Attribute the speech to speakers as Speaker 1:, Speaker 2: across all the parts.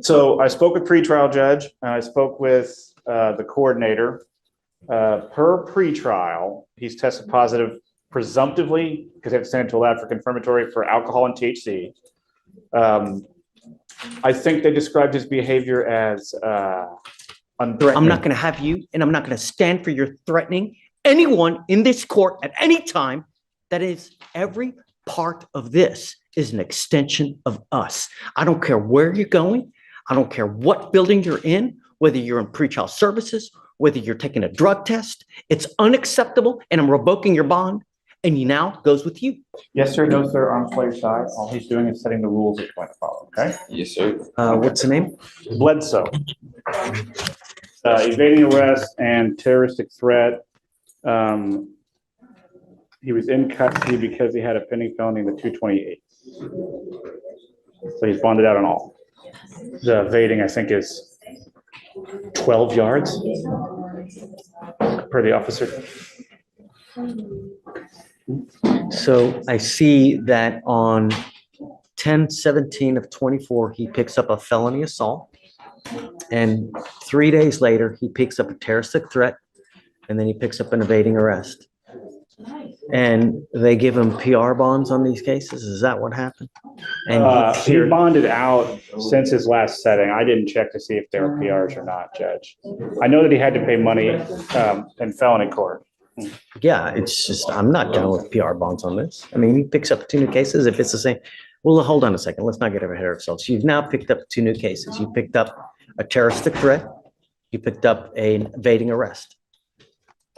Speaker 1: So I spoke with pretrial judge and I spoke with the coordinator. Per pretrial, he's tested positive presumptively because they have to send it to a lab for confirmatory for alcohol and THC. I think they described his behavior as unthreatening.
Speaker 2: I'm not going to have you, and I'm not going to stand for your threatening anyone in this court at any time. That is, every part of this is an extension of us. I don't care where you're going. I don't care what building you're in, whether you're in pretrial services, whether you're taking a drug test. It's unacceptable, and I'm revoking your bond, and you now goes with you.
Speaker 1: Yes, sir. No, sir. On player side, all he's doing is setting the rules that you want to follow. Okay.
Speaker 3: Yes, sir.
Speaker 2: What's the name?
Speaker 1: Bledsoe. Evading arrest and terroristic threat. He was in custody because he had a pending felony in the 228. So he's bonded out on all. The evading, I think, is 12 yards per the officer.
Speaker 2: So I see that on 10/17 of 24, he picks up a felony assault. And 3 days later, he picks up a terroristic threat. And then he picks up an evading arrest. And they give him PR bonds on these cases. Is that what happened? And
Speaker 1: he bonded out since his last setting. I didn't check to see if there were PRs or not, Judge. I know that he had to pay money in felony court.
Speaker 2: Yeah, it's just, I'm not dealing with PR bonds on this. I mean, he picks up 2 new cases if it's the same. Well, hold on a second. Let's not get ahead of ourselves. You've now picked up 2 new cases. You picked up a terroristic threat. You picked up an evading arrest.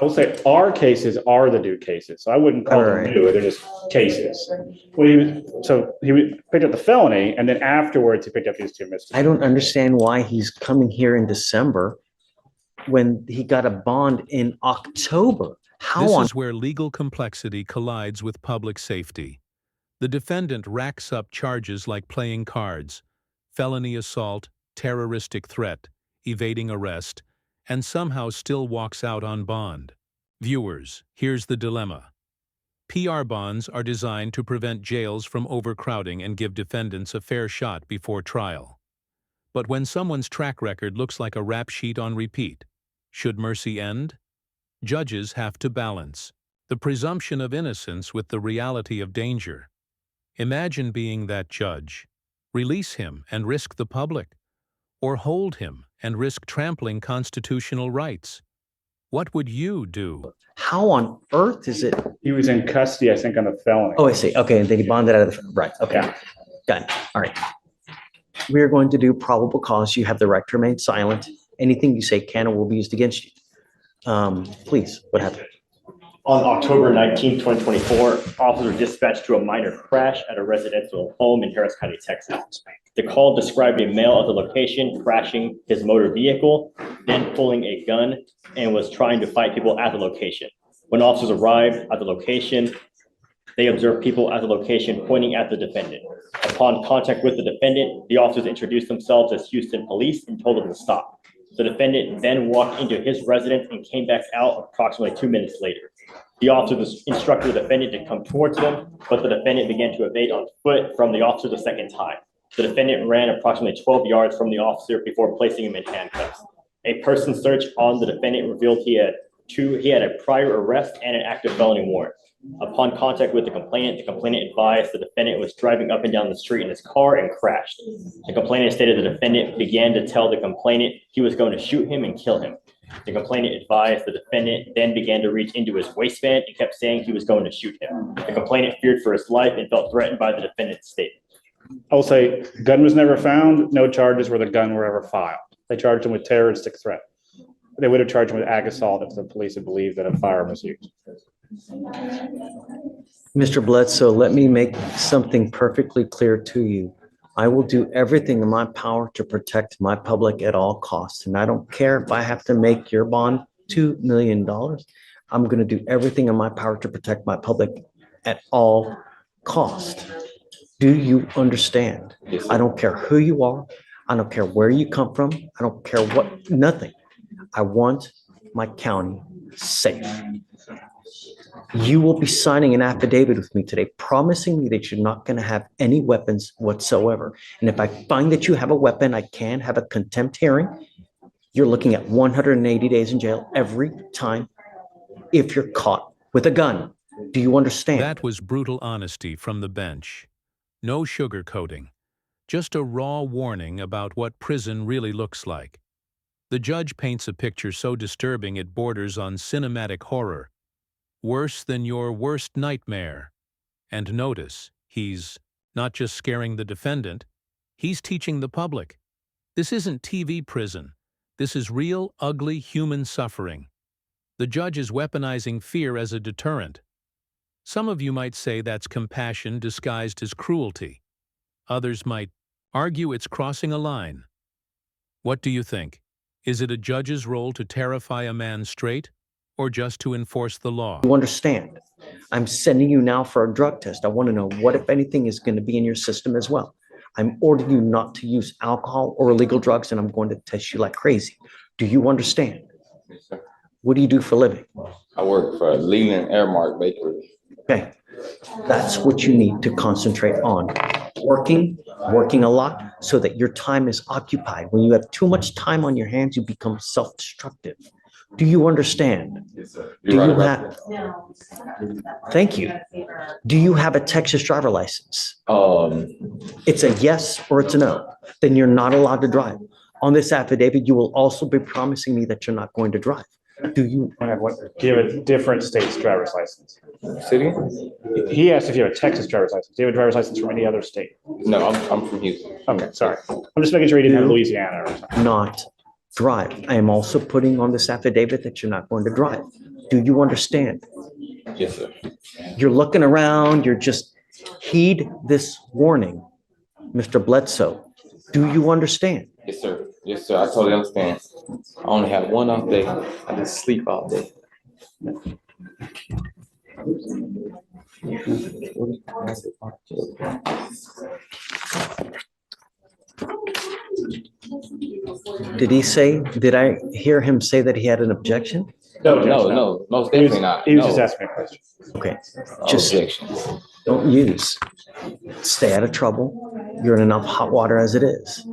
Speaker 1: I will say our cases are the new cases. So I wouldn't call them new. They're just cases. Well, he picked up the felony, and then afterwards he picked up these 2 misdemeanors.
Speaker 2: I don't understand why he's coming here in December when he got a bond in October.
Speaker 4: This is where legal complexity collides with public safety. The defendant racks up charges like playing cards, felony assault, terroristic threat, evading arrest, and somehow still walks out on bond. Viewers, here's the dilemma. PR bonds are designed to prevent jails from overcrowding and give defendants a fair shot before trial. But when someone's track record looks like a rap sheet on repeat, should mercy end? Judges have to balance the presumption of innocence with the reality of danger. Imagine being that judge. Release him and risk the public, or hold him and risk trampling constitutional rights. What would you do?
Speaker 2: How on earth is it?
Speaker 1: He was in custody, I think, on the felony.
Speaker 2: Oh, I see. Okay, and then he bonded out of the, right, okay.
Speaker 1: Yeah.
Speaker 2: Got it. All right. We're going to do probable cause. You have the right to remain silent. Anything you say can or will be used against you. Please, what happened?
Speaker 5: On October 19, 2024, officers were dispatched to a minor crash at a residential home in Harris County, Texas. The call described a male at the location crashing his motor vehicle, then pulling a gun, and was trying to fight people at the location. When officers arrived at the location, they observed people at the location pointing at the defendant. Upon contact with the defendant, the officers introduced themselves as Houston police and told them to stop. The defendant then walked into his residence and came back out approximately 2 minutes later. The officers instructed the defendant to come towards them, but the defendant began to evade on foot from the officer the second time. The defendant ran approximately 12 yards from the officer before placing him in handcuffs. A person search on the defendant revealed he had a prior arrest and an active felony warrant. Upon contact with the complainant advised the defendant was driving up and down the street in his car and crashed. The complainant stated the defendant began to tell the complainant he was going to shoot him and kill him. The complainant advised the defendant then began to reach into his waistband and kept saying he was going to shoot him. The complainant feared for his life and felt threatened by the defendant's statement.
Speaker 1: I will say gun was never found. No charges where the gun were ever filed. They charged him with terroristic threat. They would have charged him with ag assault if the police had believed that a firearm was used.
Speaker 2: Mr. Bledsoe, let me make something perfectly clear to you. I will do everything in my power to protect my public at all costs. And I don't care if I have to make your bond $2 million. I'm going to do everything in my power to protect my public at all costs. Do you understand?
Speaker 3: Yes, sir.
Speaker 2: I don't care who you are. I don't care where you come from. I don't care what, nothing. I want my county safe. You will be signing an affidavit with me today, promising me that you're not going to have any weapons whatsoever. And if I find that you have a weapon, I can have a contempt hearing. You're looking at 180 days in jail every time if you're caught with a gun. Do you understand?
Speaker 4: That was brutal honesty from the bench. No sugarcoating. Just a raw warning about what prison really looks like. The judge paints a picture so disturbing it borders on cinematic horror. Worse than your worst nightmare. And notice, he's not just scaring the defendant, he's teaching the public. This isn't TV prison. This is real, ugly human suffering. The judge is weaponizing fear as a deterrent. Some of you might say that's compassion disguised as cruelty. Others might argue it's crossing a line. What do you think? Is it a judge's role to terrify a man straight, or just to enforce the law?
Speaker 2: You understand? I'm sending you now for a drug test. I want to know what, if anything, is going to be in your system as well. I'm ordering you not to use alcohol or illegal drugs, and I'm going to test you like crazy. Do you understand?
Speaker 3: Yes, sir.
Speaker 2: What do you do for a living?
Speaker 3: I work for Leland Airmark Bakery.
Speaker 2: Okay, that's what you need to concentrate on. Working a lot so that your time is occupied. When you have too much time on your hands, you become self-destructive. Do you understand?
Speaker 3: Yes, sir.
Speaker 2: Do
Speaker 3: You're
Speaker 2: you
Speaker 3: right
Speaker 2: have,
Speaker 3: about
Speaker 2: thank you. Do you have a Texas driver license?
Speaker 3: that.
Speaker 2: It's a yes or it's a no. Then you're not allowed to drive. On this affidavit, you will also be promising me that you're not going to drive. Do you?
Speaker 1: Do you have a different state's driver's license?
Speaker 3: City?
Speaker 1: He asked if you have a Texas driver's license. Do you have a driver's license from any other state?
Speaker 3: No, I'm from Houston.
Speaker 1: Okay, sorry. I'm just making sure you didn't have Louisiana or something.
Speaker 2: Not drive. I am also putting on this affidavit that you're not going to drive. Do you understand?
Speaker 3: Yes, sir.
Speaker 2: You're looking around, you're just heed this warning, Mr. Bledsoe. Do you understand?
Speaker 3: Yes, sir. Yes, sir. I totally understand. I only have one off day. I just sleep all day.
Speaker 2: Did I hear him say that he had an objection?
Speaker 3: No, most
Speaker 1: He was,
Speaker 3: definitely not.
Speaker 1: he was
Speaker 3: No.
Speaker 1: just asking me a question.
Speaker 2: Okay,
Speaker 3: No
Speaker 2: just
Speaker 3: objections.
Speaker 2: don't use. Stay out of trouble. You're in enough hot water as it is.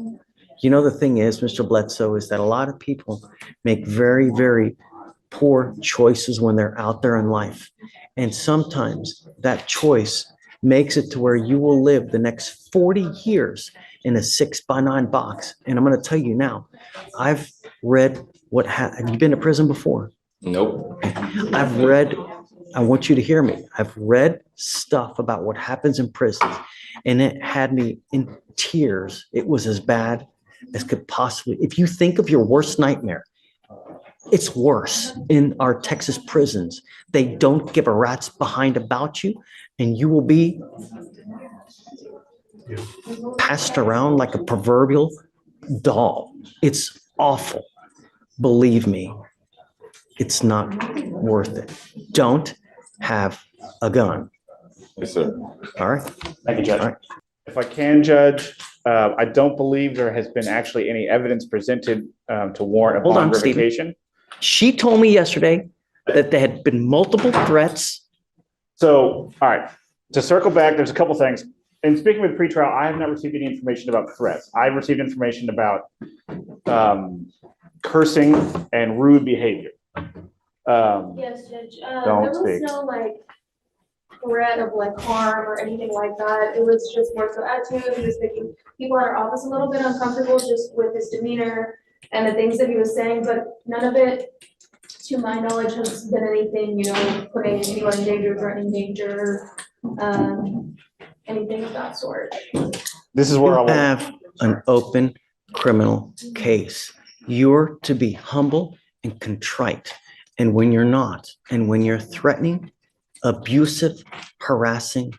Speaker 2: You know, the thing is, Mr. Bledsoe, is that a lot of people make very, very poor choices when they're out there in life. And sometimes that choice makes it to where you will live the next 40 years in a 6x9 box. And I'm going to tell you now, I've read have you been to prison before?
Speaker 3: Nope.
Speaker 2: I want you to hear me. I've read stuff about what happens in prisons, and it had me in tears. It was as bad as could possibly. If you think of your worst nightmare, it's worse in our Texas prisons. They don't give a rat's behind about you, and you will be passed around like a proverbial doll. It's awful. Believe me, it's not worth it. Don't have a gun.
Speaker 3: Yes, sir.
Speaker 2: All right?
Speaker 1: Thank you, Judge.
Speaker 2: All right.
Speaker 1: If I can, Judge, I don't believe there has been actually any evidence presented to warrant a
Speaker 2: Hold
Speaker 1: bond
Speaker 2: on, Stephen.
Speaker 1: revocation.
Speaker 2: She told me yesterday that there had been multiple threats.
Speaker 1: So, all right, to circle back, there's a couple things. In speaking with pretrial, I have not received any information about threats. I've received information about cursing and rude behavior.
Speaker 6: Yes, Judge.
Speaker 1: Don't
Speaker 6: There was
Speaker 1: speak.
Speaker 6: no threat of harm or anything like that. It was just more so attitude. He was making people in our office a little bit uncomfortable just with his demeanor and the things that he was saying, but none of it, to my knowledge, has been anything, putting anyone in danger, threatening danger, anything of that sort.
Speaker 1: This is where I
Speaker 2: You
Speaker 1: want.
Speaker 2: have an open criminal case. You're to be humble and contrite. And when you're not, and when you're threatening, abusive, harassing,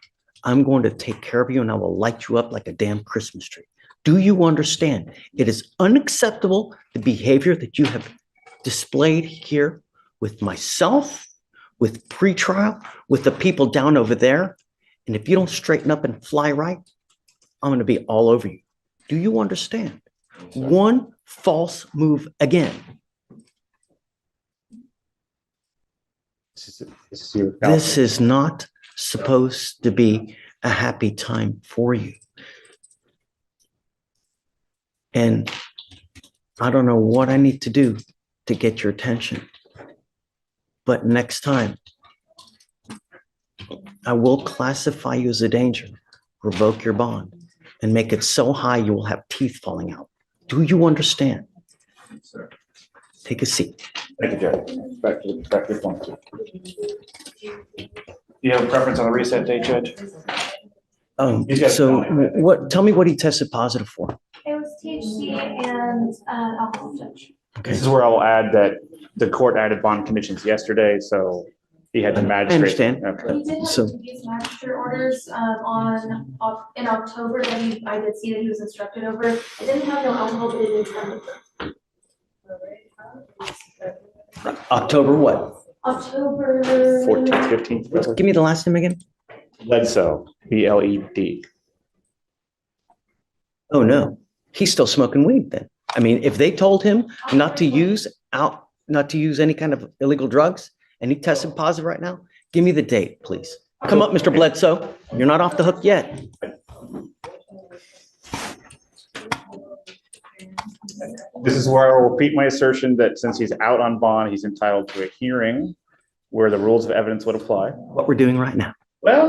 Speaker 2: I'm going to take care of you and I will light you up like a damn Christmas tree. Do you understand? It is unacceptable, the behavior that you have displayed here with myself, with pretrial, with the people down over there. And if you don't straighten up and fly right, I'm going to be all over you. Do you understand? One false move again. This is not supposed to be a happy time for you. And I don't know what I need to do to get your attention. But next time, I will classify you as a danger, revoke your bond, and make it so high you will have teeth falling out. Do you understand?
Speaker 1: Sir.
Speaker 2: Take a seat.
Speaker 1: Thank you, Judge. Back to the point. Do you have a preference on the reset date, Judge?
Speaker 2: So what, tell me what he tested positive for.
Speaker 6: It was THC and alcohol, Judge.
Speaker 2: Okay.
Speaker 1: This is where I'll add that the court added bond conditions yesterday, so he had the magistrate.
Speaker 2: I understand.
Speaker 1: Okay.
Speaker 6: He did have
Speaker 2: So-
Speaker 6: these magistrate orders in October that I did see that he was instructed over. It didn't have no alcohol, but it did have
Speaker 2: October what?
Speaker 6: October.
Speaker 1: 14th, 15th.
Speaker 2: Give me the last name again.
Speaker 1: Bledsoe, BLED.
Speaker 2: Oh, no. He's still smoking weed then. I mean, if they told him not to use any kind of illegal drugs and he tested positive right now, give me the date, please. Come up, Mr. Bledsoe. You're not off the hook yet.
Speaker 1: This is where I will repeat my assertion that since he's out on bond, he's entitled to a hearing where the rules of evidence would apply.
Speaker 2: What we're doing right now.
Speaker 1: Well,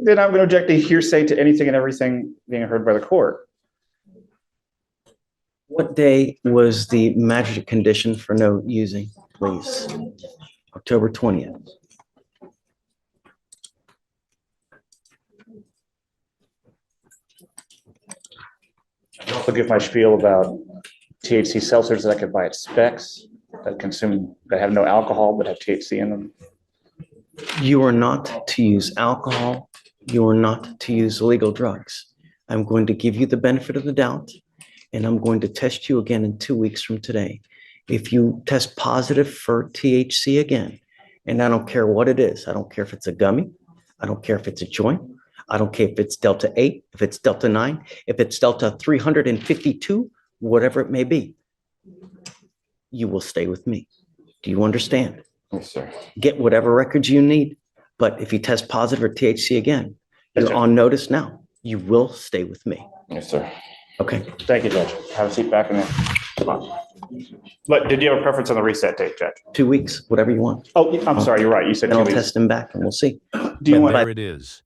Speaker 1: then I'm going to object to hearsay to anything and everything being heard by the court.
Speaker 2: What day was the magistrate condition for no using, please? October 20th.
Speaker 1: I'll also give my spiel about THC seltzers that I could buy at Specs that have no alcohol but have THC in them.
Speaker 2: You are not to use alcohol. You are not to use illegal drugs. I'm going to give you the benefit of the doubt, and I'm going to test you again in 2 weeks from today. If you test positive for THC again, and I don't care what it is, I don't care if it's a gummy, I don't care if it's a joint, I don't care if it's Delta 8, if it's Delta 9, if it's Delta 352, whatever it may be, you will stay with me. Do you understand?
Speaker 3: Yes, sir.
Speaker 2: Get whatever records you need. But if you test positive for THC again,
Speaker 1: Yes,
Speaker 2: you're
Speaker 1: sir.
Speaker 2: on notice now. You will stay with me.
Speaker 3: Yes, sir.
Speaker 2: Okay.
Speaker 1: Thank you, Judge. Have a seat back in there. Come on. But did you have a preference on the reset date, Judge?
Speaker 2: 2 weeks, whatever you want.
Speaker 1: Oh, I'm sorry, you're right. You said
Speaker 2: Then
Speaker 1: 2
Speaker 2: I'll
Speaker 1: weeks.
Speaker 2: test them back and we'll see.
Speaker 1: Do you want?
Speaker 4: There it is.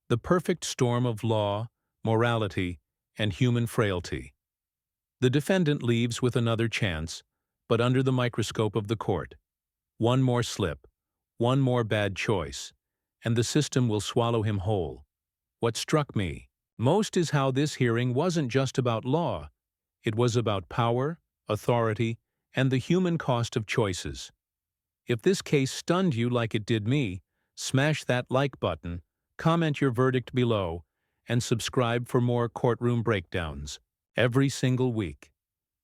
Speaker 4: The perfect storm of law, morality, and human frailty. The defendant leaves with another chance, but under the microscope of the court. One more slip, one more bad choice, and the system will swallow him whole. What struck me most is how this hearing wasn't just about law. It was about power, authority, and the human cost of choices. If this case stunned you like it did me, smash that like button, comment your verdict below, and subscribe for more courtroom breakdowns every single week.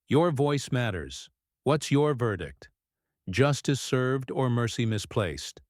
Speaker 4: Your voice matters. What's your verdict? Justice served or mercy misplaced?